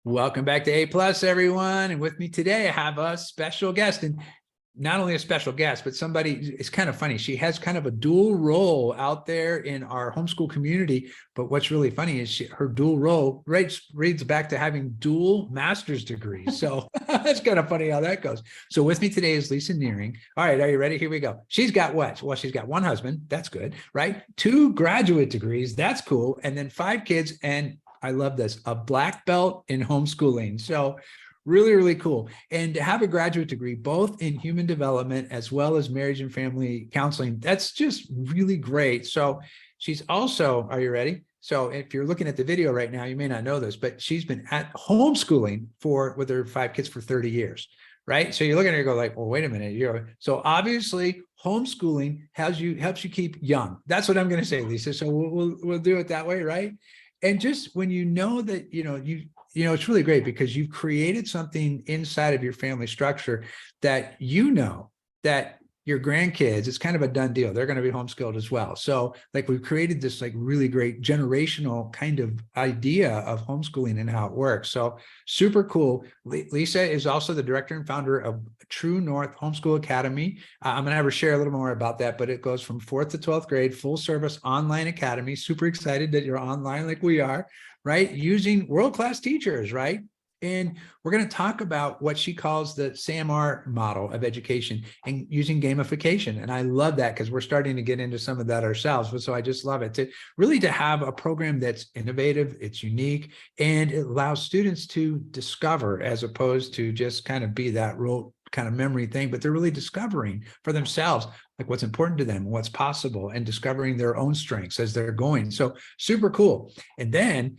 Welcome back to A Plus, everyone. And with me today, I have a special guest, and not only a special guest, but somebody, it's kind of funny. She has kind of a dual role out there in our homeschool community. But what's really funny is her dual role reads back to having dual master's degrees. So that's kind of funny how that goes. So with me today is Lisa Nehring. All right, are you ready? Here we go. She's got what? Well, she's got one husband. That's good, right? 2 graduate degrees. That's cool. And then 5 kids. And I love this, a black belt in homeschooling. So really, really cool. And to have a graduate degree, both in human development as well as marriage and family counseling, that's just really great. So she's also, are you ready? So if you're looking at the video right now, you may not know this, but she's been at homeschooling with her 5 kids for 30 years, right? So you're looking at her and go like, well, wait a minute. So obviously homeschooling helps you keep young. That's what I'm going to say, Lisa. So we'll do it that way, right? And just when you know that, it's really great because you've created something inside of your family structure that that your grandkids, it's kind of a done deal. They're going to be homeschooled as well. So like we've created this like really great generational kind of idea of homeschooling and how it works. So super cool. Lisa is also the director and founder of True North Homeschool Academy. I'm going to have her share a little more about that, but it goes from 4th to 12th grade, full service online academy. Super excited that you're online like we are, right? Using world-class teachers, right? And we're going to talk about what she calls the SAMR model of education and using gamification. And I love that because we're starting to get into some of that ourselves. But so I just love it to have a program that's innovative, it's unique, and it allows students to discover as opposed to just kind of be that rote kind of memory thing, but they're really discovering for themselves like what's important to them, what's possible, and discovering their own strengths as they're going. So super cool. And then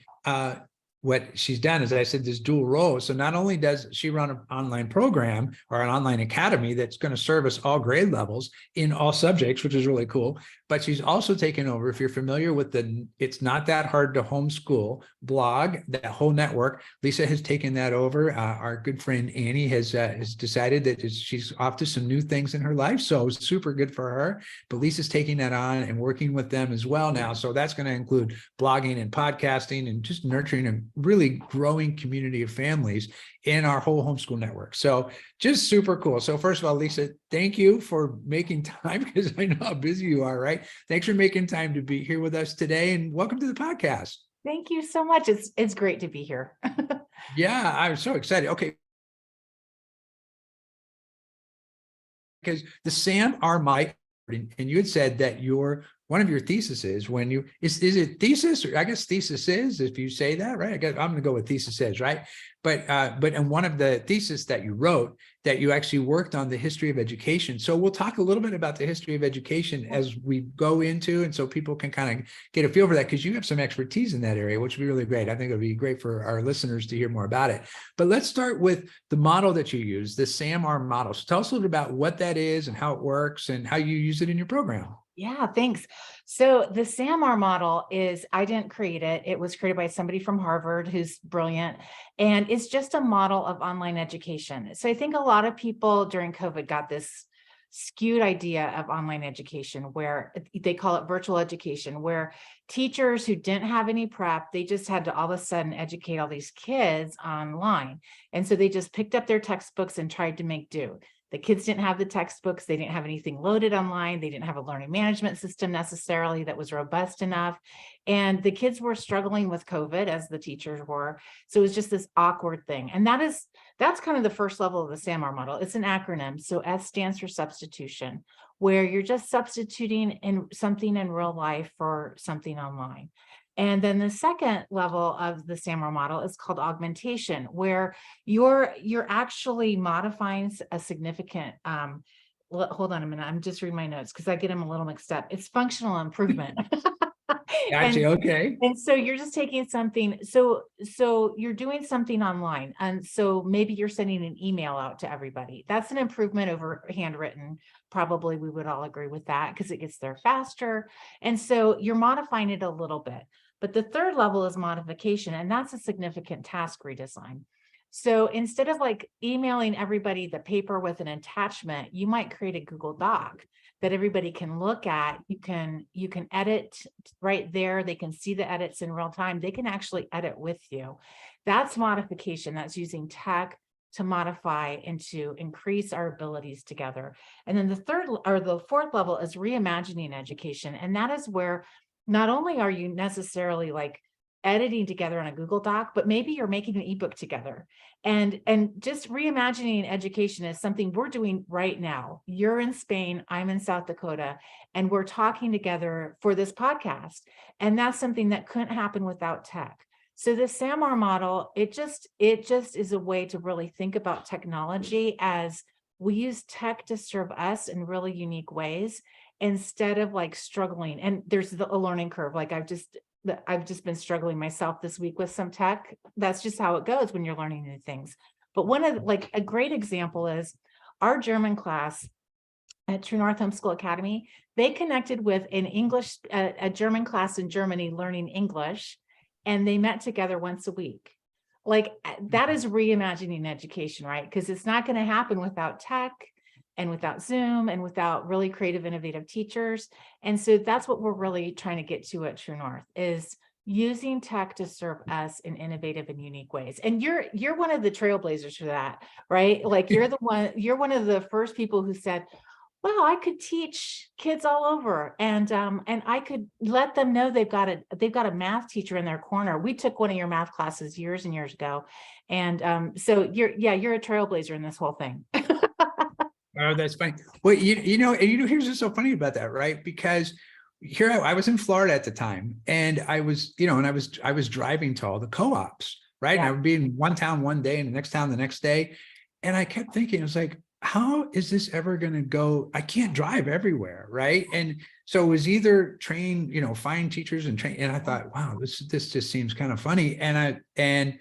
what she's done is I said this dual role. So not only does she run an online program or an online academy that's going to service all grade levels in all subjects, which is really cool, but she's also taken over, if you're familiar with the It's Not That Hard to Homeschool blog, that whole network, Lisa has taken that over. Our good friend Annie has decided that she's off to some new things in her life. So super good for her. But Lisa's taking that on and working with them as well now. So that's going to include blogging and podcasting and just nurturing a really growing community of families in our whole homeschool network. So just super cool. So first of all, Lisa, thank you for making time because I know how busy you are, right? Thanks for making time to be here with us today and welcome to the podcast. Thank you so much. It's great to be here. Yeah, I'm so excited. Okay. Because the SAMR model, and you had said that one of your theses is is it thesis, or I guess thesis is, if you say that, right? I'm going to go with thesis is, right? But in one of the theses that you wrote, that you actually worked on the history of education. So we'll talk a little bit about the history of education as we go into, and so people can kind of get a feel for that, because you have some expertise in that area, which would be really great. I think it would be great for our listeners to hear more about it. But let's start with the model that you use, the SAMR model. So tell us a little bit about what that is and how it works and how you use it in your program. Yeah, thanks. So the SAMR model I didn't create it. It was created by somebody from Harvard who's brilliant. And it's just a model of online education. So I think a lot of people during COVID got this skewed idea of online education, where they call it virtual education, where teachers who didn't have any prep, they just had to all of a sudden educate all these kids online. And so they just picked up their textbooks and tried to make do. The kids didn't have the textbooks. They didn't have anything loaded online. They didn't have a learning management system necessarily that was robust enough. And the kids were struggling with COVID, as the teachers were. So it was just this awkward thing. And that's kind of the first level of the SAMR model. It's an acronym. So S stands for substitution, where you're just substituting in something in real life for something online. And then the second level of the SAMR model is called augmentation, where you're actually modifying a significant, hold on a minute, I'm just reading my notes because I get them a little mixed up. It's functional improvement. Gotcha. Okay. And so you're just taking something, so you're doing something online. And so maybe you're sending an email out to everybody. That's an improvement over handwritten. Probably we would all agree with that because it gets there faster. And so you're modifying it a little bit. But the third level is modification, and that's a significant task redesign. So instead of like emailing everybody the paper with an attachment, you might create a Google Doc that everybody can look at. You can edit right there. They can see the edits in real time. They can actually edit with you. That's modification. That's using tech to modify and to increase our abilities together. And then the third or the fourth level is reimagining education. And that is where not only are you necessarily like editing together on a Google Doc, but maybe you're making an ebook together. And just reimagining education is something we're doing right now. You're in Spain, I'm in South Dakota, and we're talking together for this podcast. And that's something that couldn't happen without tech. So the SAMR model, it just is a way to really think about technology as we use tech to serve us in really unique ways instead of like struggling. And there's a learning curve. Like I've just been struggling myself this week with some tech. That's just how it goes when you're learning new things. But one of like a great example is our German class at True North Homeschool Academy. They connected with a German class in Germany learning English, and they met together once a week. Like that is reimagining education, right? Because it's not going to happen without tech and without Zoom and without really creative, innovative teachers. And so that's what we're really trying to get to at True North is using tech to serve us in innovative and unique ways. And you're one of the trailblazers for that, right? Like you're one of the first people who said, well, I could teach kids all over, and I could let them know they've got a math teacher in their corner. We took one of your math classes years and years ago, and so you're a trailblazer in this whole thing. Oh, that's funny. Well, here's what's so funny about that, right? Because here I was in Florida at the time, and I was driving to all the co-ops, right? Yeah. And I would be in one town one day and the next town the next day. And I kept thinking, it was like, how is this ever going to go? I can't drive everywhere, right? And so it was either train, find teachers and train. And I thought, wow, this just seems kind of funny. And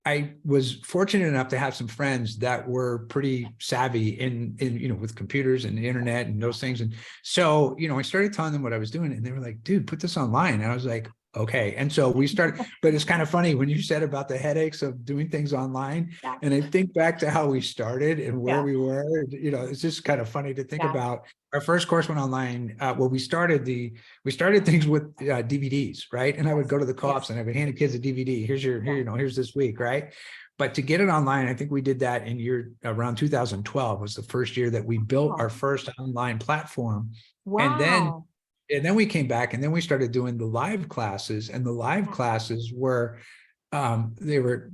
I was fortunate enough to have some friends that were pretty savvy in with computers and the internet and those things. And so, I started telling them what I was doing, and they were like, dude, put this online. And I was like, okay. And so we started, but it's kind of funny when you said about the headaches of doing things online. Yeah. And I think back to how we started and where Yeah. we were, it's just kind of funny to think Yeah. about. Our first course went online. We started things with DVDs, right? And I would go to the co-ops and I would hand the kids a DVD. Here's this week, right? But to get it online, I think we did that in around 2012 was the first year that we built our first online platform. Wow. And then we came back and then we started doing the live classes, and the live classes were, they were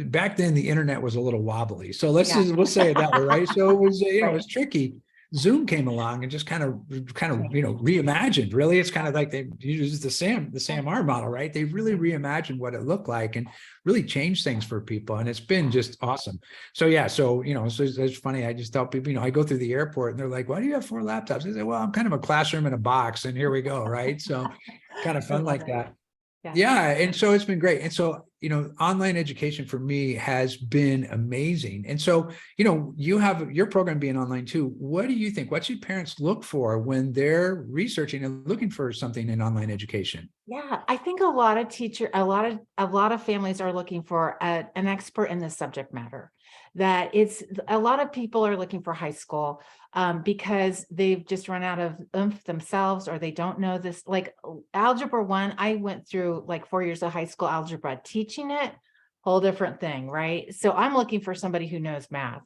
back then the internet was a little wobbly. So we'll say it that way, right? So it was, it was tricky. Zoom came along and just kind of reimagined. Really, it's kind of like they used the SAMR model, right? They really reimagined what it looked like and really changed things for people, and it's been just awesome. So so it's funny. I just tell people, I go through the airport and they're like, "Why do you have 4 laptops?" I say, "Well, I'm kind of a classroom in a box, and here we go," right? So kind of fun like that. Yeah. And so it's been great. And so, online education for me has been amazing. And so, you have your program being online too. What do you think? What should parents look for when they're researching and looking for something in online education? Yeah, I think a lot of families are looking for an expert in the subject matter. That it's a lot of people are looking for high school because they've just run out of oomph themselves, or they don't know this. Like Algebra 1, I went through like 4 years of high school algebra. Teaching it, whole different thing, right? So I'm looking for somebody who knows math.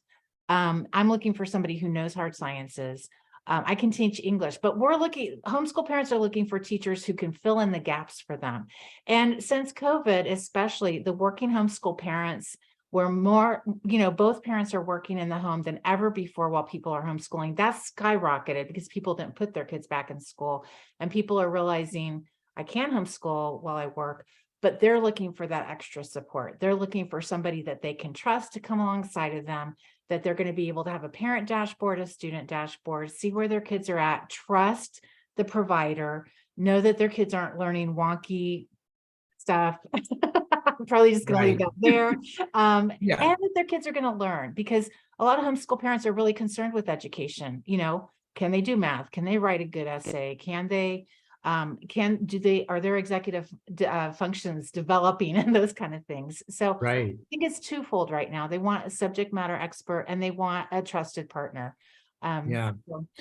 I'm looking for somebody who knows hard sciences. I can teach English, but homeschool parents are looking for teachers who can fill in the gaps for them. And since COVID, especially, the working homeschool parents were more, both parents are working in the home than ever before while people are homeschooling. That's skyrocketed because people didn't put their kids back in school, and people are realizing I can homeschool while I work, but they're looking for that extra support. They're looking for somebody that they can trust to come alongside of them, that they're going to be able to have a parent dashboard, a student dashboard, see where their kids are at, trust the provider, know that their kids aren't learning wonky stuff. I'm probably just going to leave that there. And that their kids are going to learn, because a lot of homeschool parents are really concerned with education. Can they do math? Can they write a good essay? Can they Are their executive functions developing and those kind of things. So I Right. think it's twofold right now. They want a subject matter expert and they want a trusted partner. Yeah.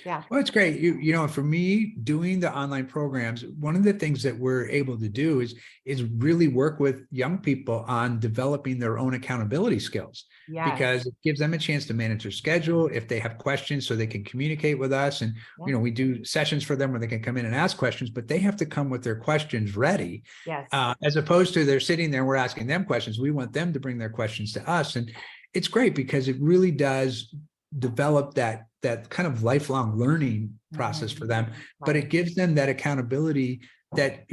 Yeah. Well, it's great. For me, doing the online programs, one of the things that we're able to do is really work with young people on developing their own accountability skills, Yes. because it gives them a chance to manage their schedule if they have questions, so they can communicate with us. And Yeah. we do sessions for them where they can come in and ask questions, but they have to come with their questions ready, Yes. as opposed to they're sitting there, we're asking them questions. We want them to bring their questions to us. And it's great because it really does develop that kind of lifelong learning process for them, but it gives them that accountability that,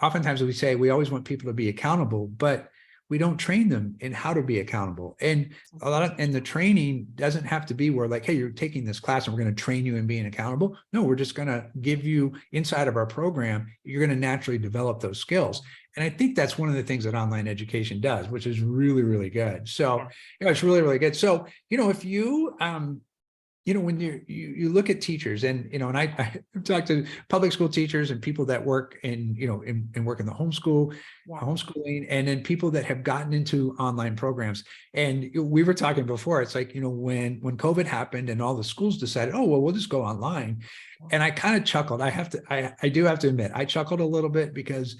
oftentimes we say we always want people to be accountable, but we don't train them in how to be accountable. And the training doesn't have to be where like, hey, you're taking this class and we're going to train you in being accountable. No, we're just going to give you inside of our program, you're going to naturally develop those skills. And I think that's one of the things that online education does, which is really, really good. So it's really, really good. So, if you, when you look at teachers and, and I talk to public school teachers and people that work in, and work in the homeschooling, and then people that have gotten into online programs. And we were talking before, it's like, when COVID happened and all the schools decided, oh, well, we'll just go online. And I kind of chuckled. I do have to admit, I chuckled a little bit because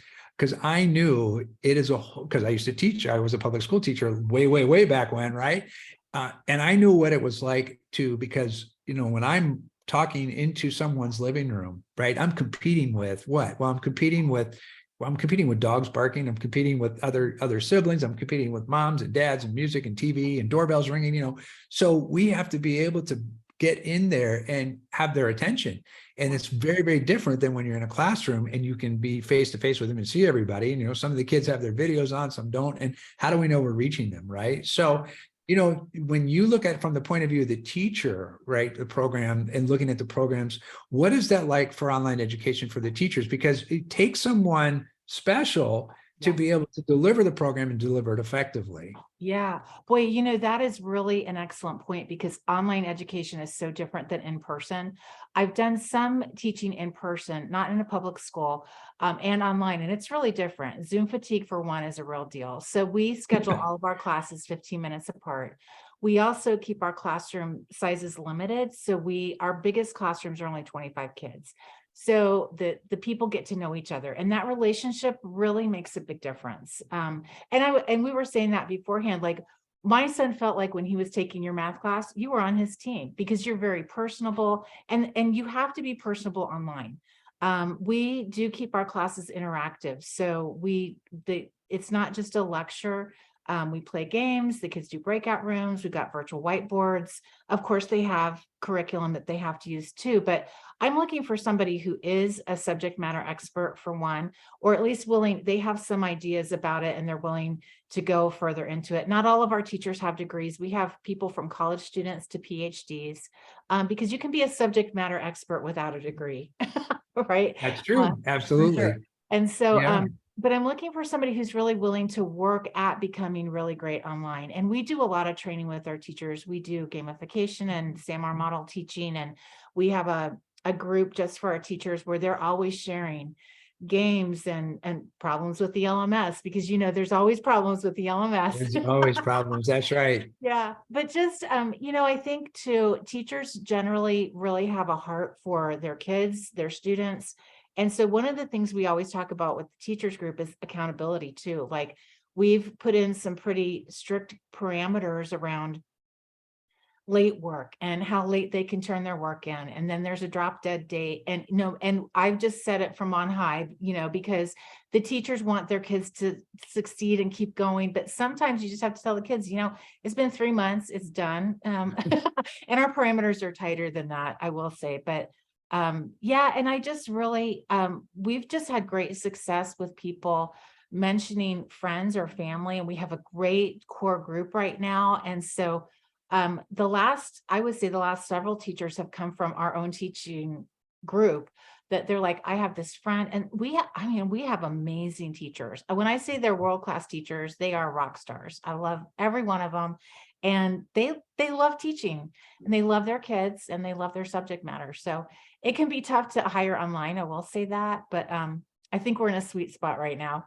I knew it is because I used to teach. I was a public school teacher way, way, way back when, right? And I knew what it was like because, when I'm talking into someone's living room, right, I'm competing with what? Well, I'm competing with dogs barking. I'm competing with other siblings. I'm competing with moms and dads and music and TV and doorbells ringing, so we have to be able to get in there and have their attention. And it's very, very different than when you're in a classroom and you can be face to face with them and see everybody. And, some of the kids have their videos on, some don't. And how do we know we're reaching them, right? So, when you look at it from the point of view of the teacher, right, the program and looking at the programs, what is that like for online education for the teachers? Because it takes someone special to be able to deliver the program and deliver it effectively. Yeah, boy, that is really an excellent point because online education is so different than in person. I've done some teaching in person, not in a public school, and online, and it's really different. Zoom fatigue, for one, is a real deal. So we schedule all of our classes 15 minutes apart. We also keep our classroom sizes limited. So our biggest classrooms are only 25 kids. So the people get to know each other, and that relationship really makes a big difference. And we were saying that beforehand, like my son felt like when he was taking your math class, you were on his team because you're very personable, and you have to be personable online. We do keep our classes interactive. So it's not just a lecture. We play games, the kids do breakout rooms, we've got virtual whiteboards. Of course, they have curriculum that they have to use too, but I'm looking for somebody who is a subject matter expert for one, or at least they have some ideas about it and they're willing to go further into it. Not all of our teachers have degrees. We have people from college students to PhDs, because you can be a subject matter expert without a degree, right? That's true. Absolutely. Sure. And so, Yeah. but I'm looking for somebody who's really willing to work at becoming really great online. And we do a lot of training with our teachers. We do gamification and SAMR model teaching. And we have a group just for our teachers where they're always sharing games and problems with the LMS, because, there's always problems with the LMS. There's always problems. That's right. Yeah. But just, I think too, teachers generally really have a heart for their kids, their students. And so one of the things we always talk about with the teachers group is accountability too. Like we've put in some pretty strict parameters around late work and how late they can turn their work in. And then there's a drop dead date. And and I've just said it from on high, because the teachers want their kids to succeed and keep going. But sometimes you just have to tell the kids, it's been 3 months, it's done. And our parameters are tighter than that, I will say. But yeah, and I just really, we've just had great success with people mentioning friends or family, and we have a great core group right now. And so I would say the last several teachers have come from our own teaching group, that they're like, I have this friend, and I mean, we have amazing teachers. When I say they're world-class teachers, they are rock stars. I love every one of them. And they love teaching, and they love their kids, and they love their subject matter. So it can be tough to hire online, I will say that, but I think we're in a sweet spot right now.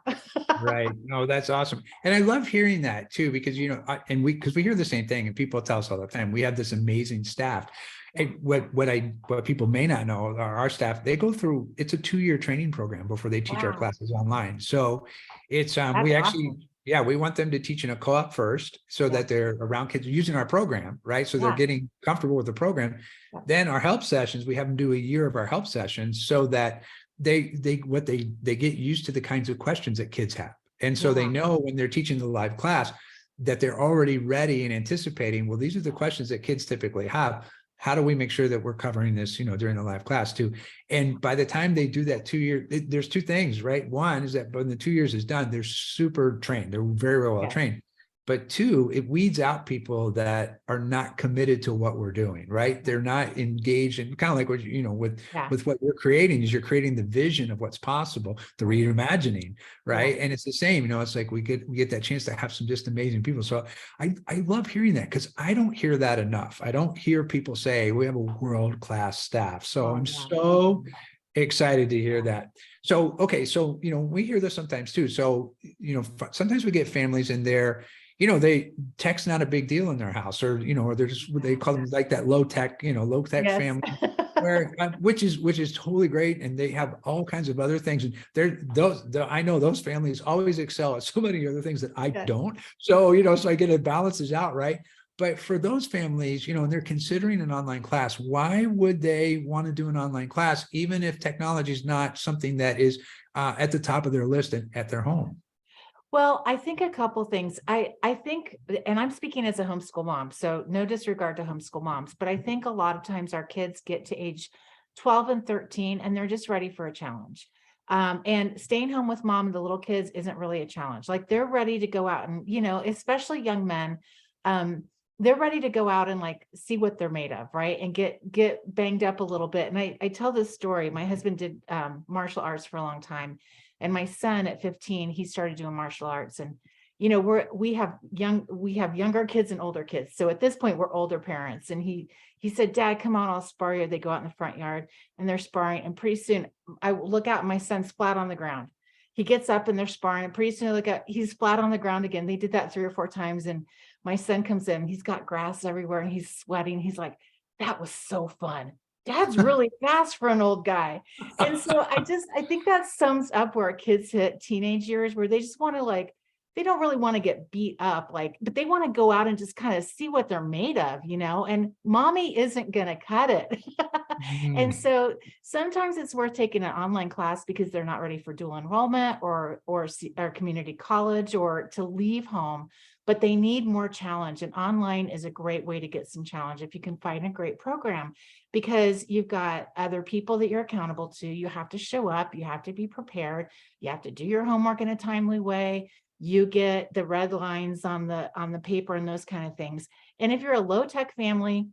Right. No, that's awesome. And I love hearing that too, because, because we hear the same thing and people tell us all the time, we have this amazing staff. And what people may not know are our staff, they go through, it's a 2-year training program before they teach our Wow, classes online. So it's, that's we actually, awesome. yeah, we want them to teach in a co-op first so Yeah, that they're around kids using our program, right? So they're yeah, getting comfortable with the program. yeah, Then our help sessions, we have them do a year of our help sessions so that they get used to the kinds of questions that kids have. And so they yeah. know when they're teaching the live class that they're already ready and anticipating, well, these are the questions that kids typically have. How do we make sure that we're covering this, during the live class too? And by the time they do that 2-year, there's two things, right? One is that when the 2 years is done, they're super trained. They're very well Yeah. trained. But two, it weeds out people that are not committed to what we're doing, right? They're not engaged in kind of like what, Yeah. with what you're creating is you're creating the vision of what's possible, the reimagining, right? Yeah. And it's the same, it's like we get that chance to have some just amazing people. So I love hearing that because I don't hear that enough. I don't hear people say we have a world-class staff. So Oh, I'm yeah. so excited to hear that. So, okay. So, we hear this sometimes too. So, sometimes we get families in there, they tech's not a big deal in their house, or or they're just they call them like that low tech Yes. family, where which is totally great, and they have all kinds of other things, and I know those families always excel at so many other things that I Yeah. don't. So so I get it balances out, right? But for those families, and they're considering an online class, why would they want to do an online class, even if technology is not something that is at the top of their list at their home? Well, I think a couple things. I think, and I'm speaking as a homeschool mom, so no disregard to homeschool moms, but I think a lot of times our kids get to age 12 and 13 and they're just ready for a challenge. And staying home with mom and the little kids isn't really a challenge. Like they're ready to go out and, especially young men, they're ready to go out and like see what they're made of, right? And get banged up a little bit. And I tell this story. My husband did martial arts for a long time. And my son at 15, he started doing martial arts, and we have younger kids and older kids. So at this point we're older parents. And he said, Dad, come on, I'll spar you. They go out in the front yard and they're sparring. And pretty soon I look out and my son's flat on the ground. He gets up and they're sparring. And pretty soon I look out, he's flat on the ground again. They did that 3 or 4 times. And my son comes in, he's got grass everywhere and he's sweating. He's like, that was so fun. Dad's really fast for an old guy. And so I think that sums up where kids hit teenage years, where they just want to they don't really want to get beat up, but they want to go out and just kind of see what they're made of, and mommy isn't going to cut it. Mm, And so sometimes it's worth taking an online class because they're not ready for dual enrollment or community college or to leave home, but they need more challenge. And online is a great way to get some challenge if you can find a great program, because you've got other people that you're accountable to. You have to show up, you have to be prepared, you have to do your homework in a timely way. You get the red lines on the paper and those kind of things. And if you're a low tech family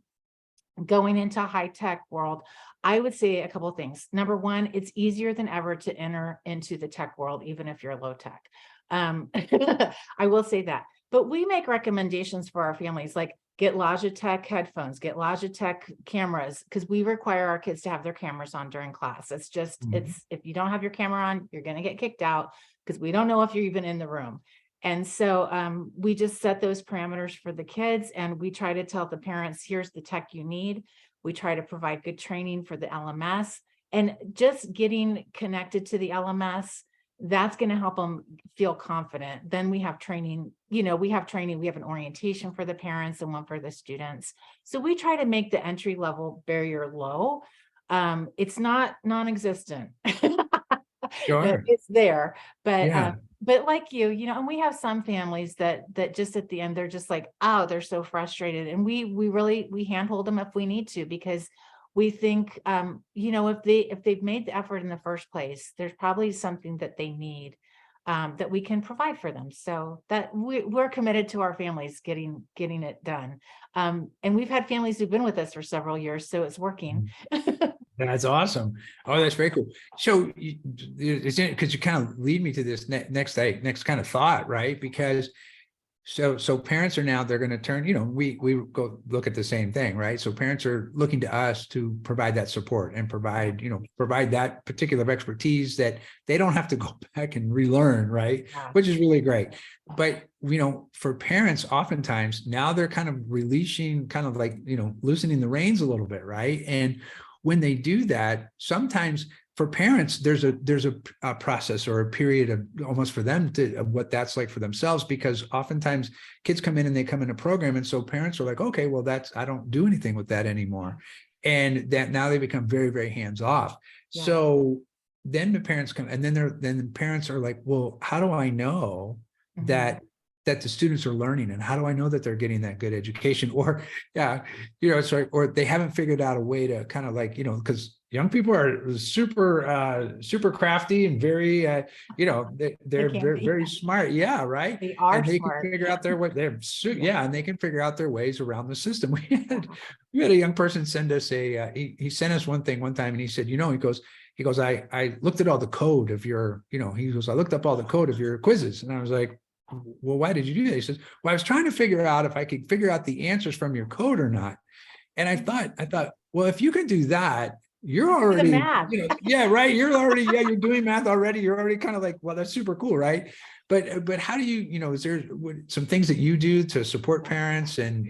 going into a high tech world, I would say a couple of things. Number one, it's easier than ever to enter into the tech world, even if you're low tech. I will say that. But we make recommendations for our families, like get Logitech headphones, get Logitech cameras, because we require our kids to have their cameras on during class. It's just, if you don't have your camera on, you're going to get kicked out because we don't know if you're even in the room. And so we just set those parameters for the kids, and we try to tell the parents, here's the tech you need. We try to provide good training for the LMS, and just getting connected to the LMS, that's going to help them feel confident. Then we have training, we have an orientation for the parents and one for the students. So we try to make the entry level barrier low. It's not non-existent. sure. It's there, Yeah. but like and we have some families that just at the end, they're just like, oh, they're so frustrated. And we handhold them if we need to, because we think, if they've made the effort in the first place, there's probably something that they need, that we can provide for them. So that we're committed to our families getting it done. And we've had families who've been with us for several years, so it's working. That's awesome. Oh, that's very cool. So it's because you kind of lead me to this next kind of thought, right? Because so parents are now, they're going to turn, we go look at the same thing, right? So parents are looking to us to provide that support and provide that particular expertise that they don't have to go back and relearn, right? Yeah. Which is really great. But, for parents, oftentimes now they're kind of releasing, kind of like, loosening the reins a little bit, right? And when they do that, sometimes for parents, there's a process or a period of almost for them of what that's like for themselves, because oftentimes kids come in and they come in a program. And so parents are like, okay, well, I don't do anything with that anymore. And that now they become very, very hands off. Yeah. So then the parents come, and then the parents are like, well, how do I know that the students are learning, and how do I know that they're getting that good education? Or or they haven't figured out a way to kind of like, because young people are super crafty and very, they're very, very smart. Yeah. Right. They are and they smart. can figure out their way. And they can figure out their ways around the system. We had a young person send us he sent us one thing one time, and he said, he goes, I looked at all the code of your, he goes, I looked up all the code of your quizzes. And I was like, well, why did you do that? He says, well, I was trying to figure out if I could figure out the answers from your code or not. And I thought, well, if you can do that, you're already, yeah, right. You're doing math already. You're already kind of like, well, that's super cool. Right. But how do you, is there some things that you do to support parents and,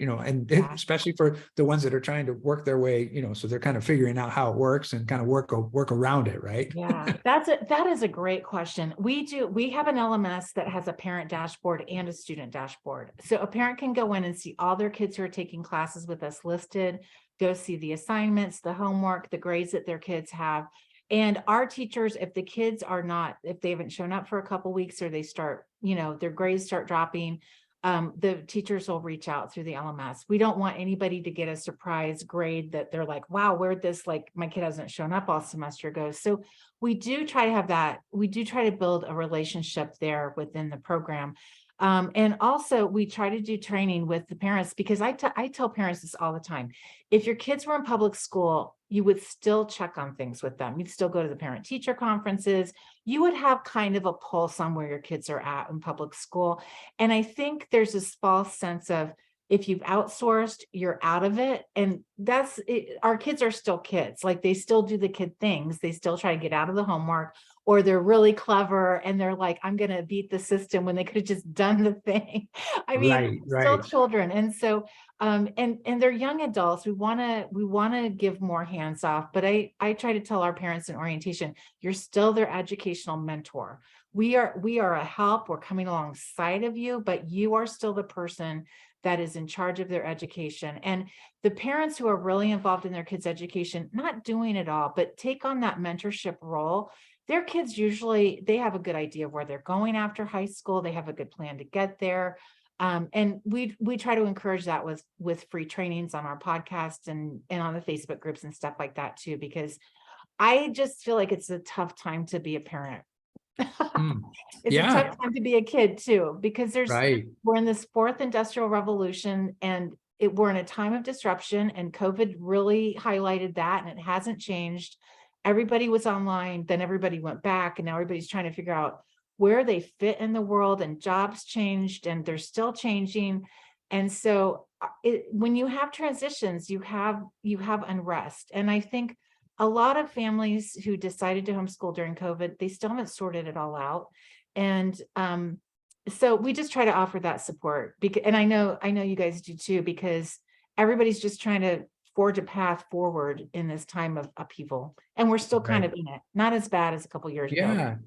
especially for the ones that are trying to work their way, so they're kind of figuring out how it works and kind of work around it. Right. Yeah, that is a great question. We have an LMS that has a parent dashboard and a student dashboard. So a parent can go in and see all their kids who are taking classes with us listed, go see the assignments, the homework, the grades that their kids have. And our teachers, if the kids if they haven't shown up for a couple of weeks, or they start, their grades start dropping, the teachers will reach out through the LMS. We don't want anybody to get a surprise grade that they're like, wow, where'd this, like, my kid hasn't shown up all semester go. So we do try to have that. We do try to build a relationship there within the program. And also we try to do training with the parents, because I tell parents this all the time. If your kids were in public school, you would still check on things with them. You'd still go to the parent teacher conferences. You would have kind of a pulse on where your kids are at in public school. And I think there's this false sense of, if you've outsourced, you're out of it. And that's it. Our kids are still kids. Like, they still do the kid things. They still try to get out of the homework, or they're really clever and they're like, I'm going to beat the system, when they could have just done the thing. I mean, still children. And so, and they're young adults. We want to give more hands off, but I try to tell our parents in orientation, you're still their educational mentor. We are a help. We're coming alongside of you, but you are still the person that is in charge of their education. And the parents who are really involved in their kids' education, not doing it all, but take on that mentorship role. Their kids usually, they have a good idea of where they're going after high school. They have a good plan to get there. And we try to encourage that with free trainings on our podcast and on the Facebook groups and stuff like that too, because I just feel like it's a tough time to be a parent. It's a tough time to be a kid too, because we're in this fourth industrial revolution, and we're in a time of disruption, and COVID really highlighted that, and it hasn't changed. Everybody was online, then everybody went back, and now everybody's trying to figure out where they fit in the world, and jobs changed and they're still changing. And so when you have transitions, you have unrest. And I think a lot of families who decided to homeschool during COVID, they still haven't sorted it all out. And so we just try to offer that support, and I know you guys do too, because everybody's just trying to forge a path forward in this time of upheaval, and we're still kind of in it, not as bad as a couple years ago.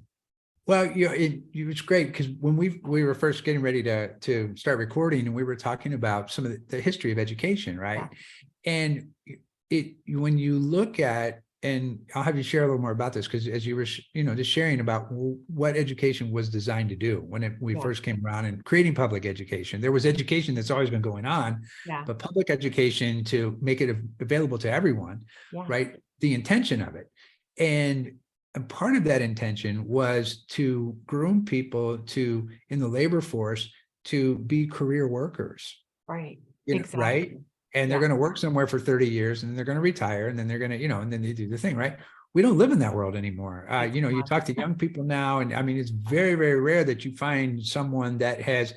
Well, it was great, because when we were first getting ready to start recording, and we were talking about some of the history of education, right? And when you look at, and I'll have you share a little more about this, because as you were, just sharing about what education was designed to do when we first came around and creating public education. There was education that's always been going on, but public education to make it available to everyone, right? The intention of it. And part of that intention was to groom people in the labor force to be career workers. Right. Exactly. Right. and they're Yeah. going to work somewhere for 30 years and then they're going to retire and then they're going to, and then they do the thing, right? We don't live in that world anymore. You talk to young people now, and I mean, it's very, very rare that you find someone that is,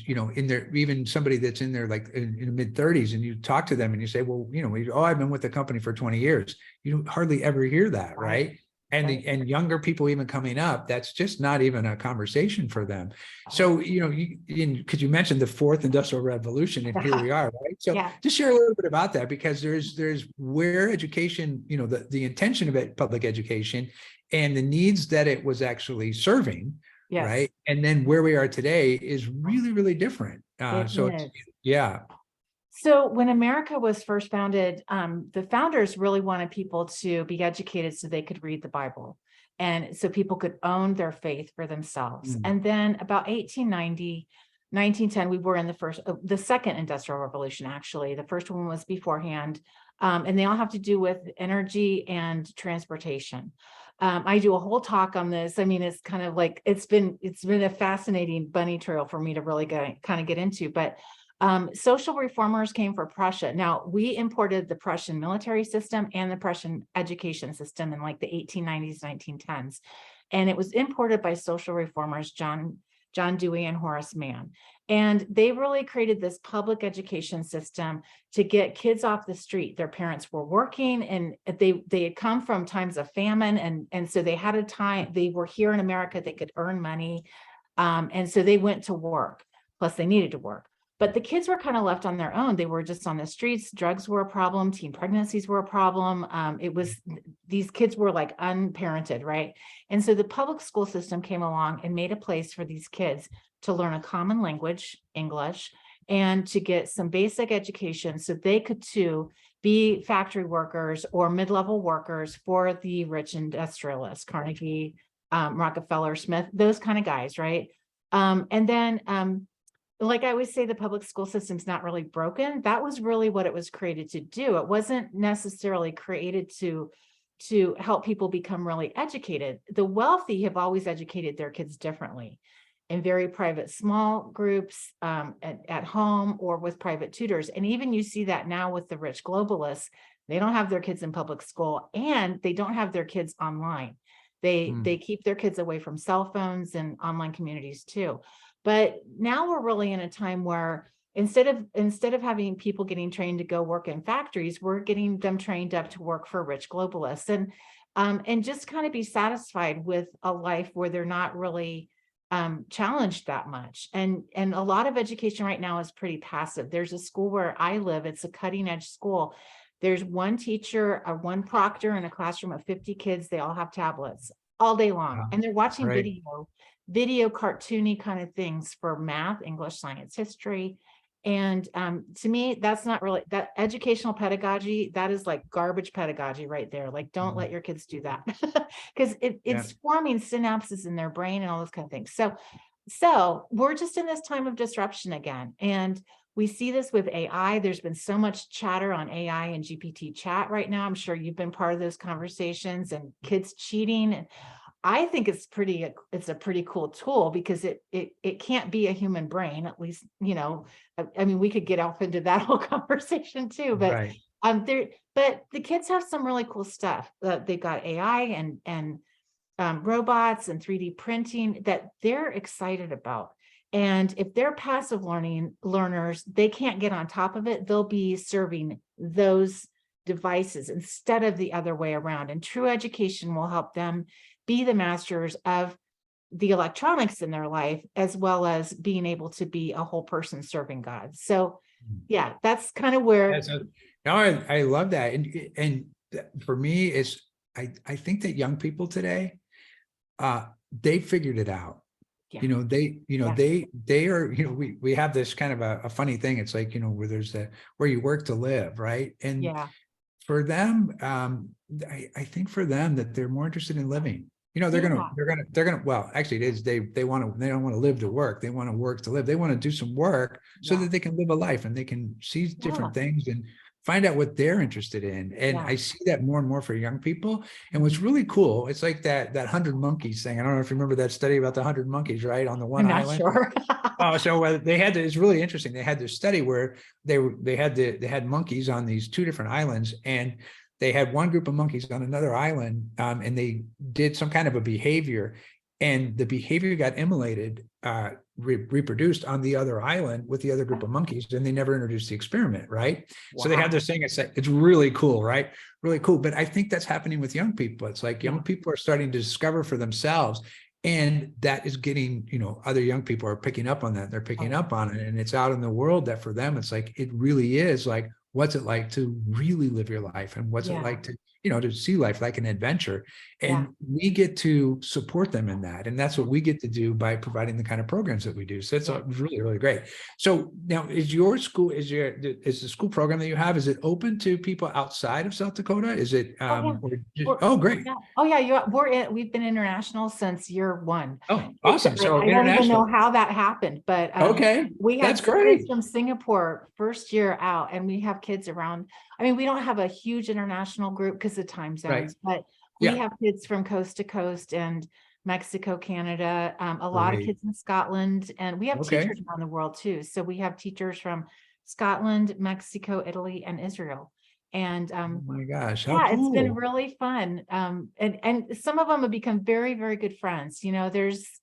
in their, even somebody that's in their, like in the mid 30s, and you talk to them and you say, well, I've been with the company for 20 years. You don't hardly ever hear that. Right. And and younger people even coming up, that's just not even a conversation for them. So, because you mentioned the fourth industrial revolution, and here we are, right? So just share a little bit about that, because there's where education, the intention of public education and the needs that it was actually serving, right? And then where we are today is really, really different. So when America was first founded, the founders really wanted people to be educated so they could read the Bible, and so people could own their faith for themselves. And then about 1890, 1910, we were in the second industrial revolution, actually. The first one was beforehand, and they all have to do with energy and transportation. I do a whole talk on this. I mean, it's kind of like, it's been a fascinating bunny trail for me to really kind of get into, but social reformers came for Prussia. Now, we imported the Prussian military system and the Prussian education system in like the 1890s, 1910s. And it was imported by social reformers, John Dewey and Horace Mann. And they really created this public education system to get kids off the street. Their parents were working, and they had come from times of famine. And so they had a time, they were here in America, they could earn money. And so they went to work, plus they needed to work. But the kids were kind of left on their own. They were just on the streets. Drugs were a problem. Teen pregnancies were a problem. These kids were like unparented, right? And so the public school system came along and made a place for these kids to learn a common language, English, and to get some basic education so they could too be factory workers or mid-level workers for the rich industrialists, Carnegie, Rockefeller, Smith, those kind of guys, right? And then like I always say, the public school system's not really broken. That was really what it was created to do. It wasn't necessarily created to help people become really educated. The wealthy have always educated their kids differently, in very private small groups, at home, or with private tutors. And even you see that now with the rich globalists. They don't have their kids in public school, and they don't have their kids online. They keep their kids away from cell phones and online communities too. But now we're really in a time where instead of having people getting trained to go work in factories, we're getting them trained up to work for rich globalists, and just kind of be satisfied with a life where they're not really challenged that much. And a lot of education right now is pretty passive. There's a school where I live. It's a cutting edge school. There's one teacher, one proctor in a classroom of 50 kids. They all have tablets all day long, and they're watching video cartoony kind of things for math, English, science, history. And to me, that's not really that educational pedagogy. That is like garbage pedagogy right there. Like, don't let your kids do that, because it's forming synapses in their brain and all those kind of things. So we're just in this time of disruption again. And we see this with AI. There's been so much chatter on AI and GPT chat right now. I'm sure you've been part of those conversations, and kids cheating. And I think it's a pretty cool tool, because it can't be a human brain, at least, I mean, we could get off into that whole conversation too, but but the kids have some really cool stuff. They've got AI and robots and 3D printing that they're excited about. And if they're passive learners, they can't get on top of it. They'll be serving those devices instead of the other way around. And true education will help them be the masters of the electronics in their life, as well as being able to be a whole person serving God. So yeah, that's kind of where. I love that. And for me, I think that young people today, they figured it out. They are, we have this kind of a funny thing. It's like, where there's where you work to live, right? And for them, I think for them that they're more interested in living. They're gonna. Well, actually, it is. They don't want to live to work. They want to work to live. They want to do some work so that they can live a life and they can see different things. And find out what they're interested in. And Yeah. I see that more and more for young people. And what's really cool, it's like that 100 monkeys thing. I don't know if you remember that study about the 100 monkeys, right? On the one I'm not island. sure. Oh, so they had it's really interesting. They had this study where they had monkeys on these two different islands, and they had one group of monkeys on another island, and they did some kind of a behavior, and the behavior got emulated, reproduced on the other island with the other group of monkeys, and they never introduced the experiment, right? So they have this thing. It's really cool, right? Really cool. But I think that's happening with young people. It's like young people are starting to discover for themselves. And that is getting, other young people are picking up on that. They're picking up on it. And it's out in the world that for them, it's like, it really is like, what's it like to really live your life? And what's it like to, to see life like an adventure? And we get to support them in that. And that's what we get to do by providing the kind of programs that we do. So it's really, really great. So now is the school program that you have, is it open to people outside of South Dakota? Is it, great. Yeah. We've been international since year one. Oh, awesome. So I don't even know how that happened, but we have kids from Singapore first year out, and we have kids around. I mean, we don't have a huge international group because of time zones, but we have kids from coast to coast and Mexico, Canada, a lot of kids in Scotland, and we have teachers around the world too. So we have teachers from Scotland, Mexico, Italy, and Israel. And oh my gosh, it's been really fun. And some of them have become very, very good friends.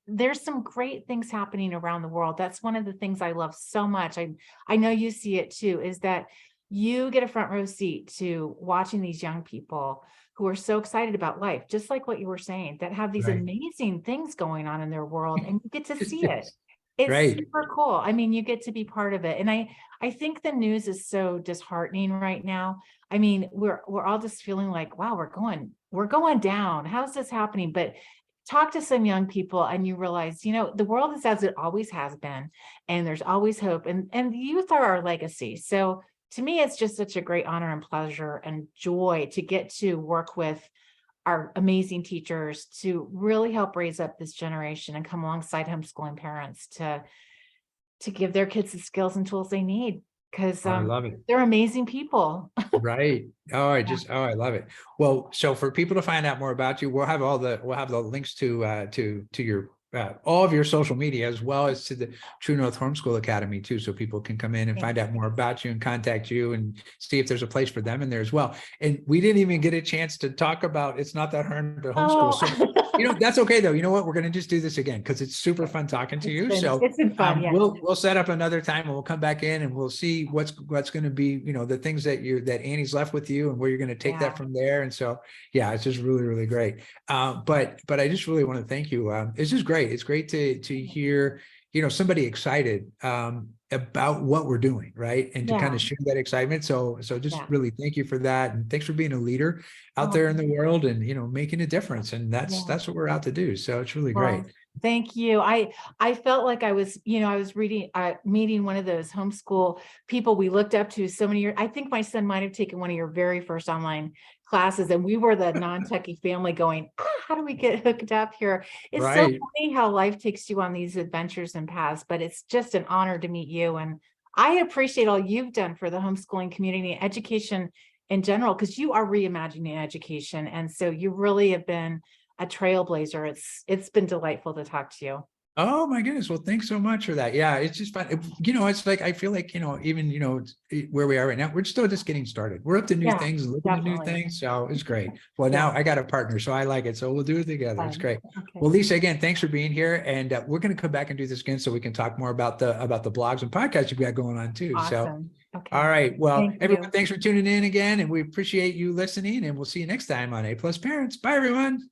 There's some great things happening around the world. That's one of the things I love so much. I know you see it too, is that you get a front row seat to watching these young people who are so excited about life, just like what you were saying, that have these amazing things going on in their world, and you get to see it. It's super cool. I mean, you get to be part of it. And I think the news is so disheartening right now. I mean, we're all just feeling like, wow, we're going down. How's this happening? But talk to some young people and you realize, the world is as it always has been, and there's always hope, and the youth are our legacy. So to me, it's just such a great honor and pleasure and joy to get to work with our amazing teachers to really help raise up this generation and come alongside homeschooling parents to give their kids the skills and tools they need, because I love it. They're amazing people. Right. I love it. Well, so for people to find out more about you, we'll have the links to your all of your social media, as well as to the True North Homeschool Academy too, so people can come in and find out more about you and contact you and see if there's a place for them in there as well. And we didn't even get a chance to talk about It's Not That Hard to Homeschool. So, that's okay though. You know what? We're going to just do this again because it's super fun talking to you. It's been fun. We'll set up another time and we'll come back in and we'll see what's going to be, the things that Annie's left with you and where you're going to take that from there. And so, it's just really, really great. But I just really want to thank you. It's just great. It's great to hear, somebody excited about what we're doing, right? And to kind of share that excitement. So just really thank you for that. And thanks for being a leader out there in the world and, making a difference. And that's what we're out to do. So it's really great. Thank you. I felt like I was meeting one of those homeschool people we looked up to so many years. I think my son might have taken one of your very first online classes, and we were the non-techie family going, how do we get hooked up here? It's so funny how life takes you on these adventures and paths, but it's just an honor to meet you. And I appreciate all you've done for the homeschooling community and education in general, because you are reimagining education. And so you really have been a trailblazer. It's been delightful to talk to you. Oh my goodness. Well, thanks so much for that. Yeah, it's just fun. It's like, I feel like, even, where we are right now, we're still just getting started. We're up to new things, looking at new things. So it's great. Well, now I got a partner, so I like it. So we'll do it together. It's great. Okay. Well, Lisa, again, thanks for being here. And we're going to come back and do this again so we can talk more about the blogs and podcasts you've got going on too. Awesome. So, all right. Well, everyone, thanks for tuning in again. And we appreciate you listening, and we'll see you next time on A+ Parents. Bye, everyone.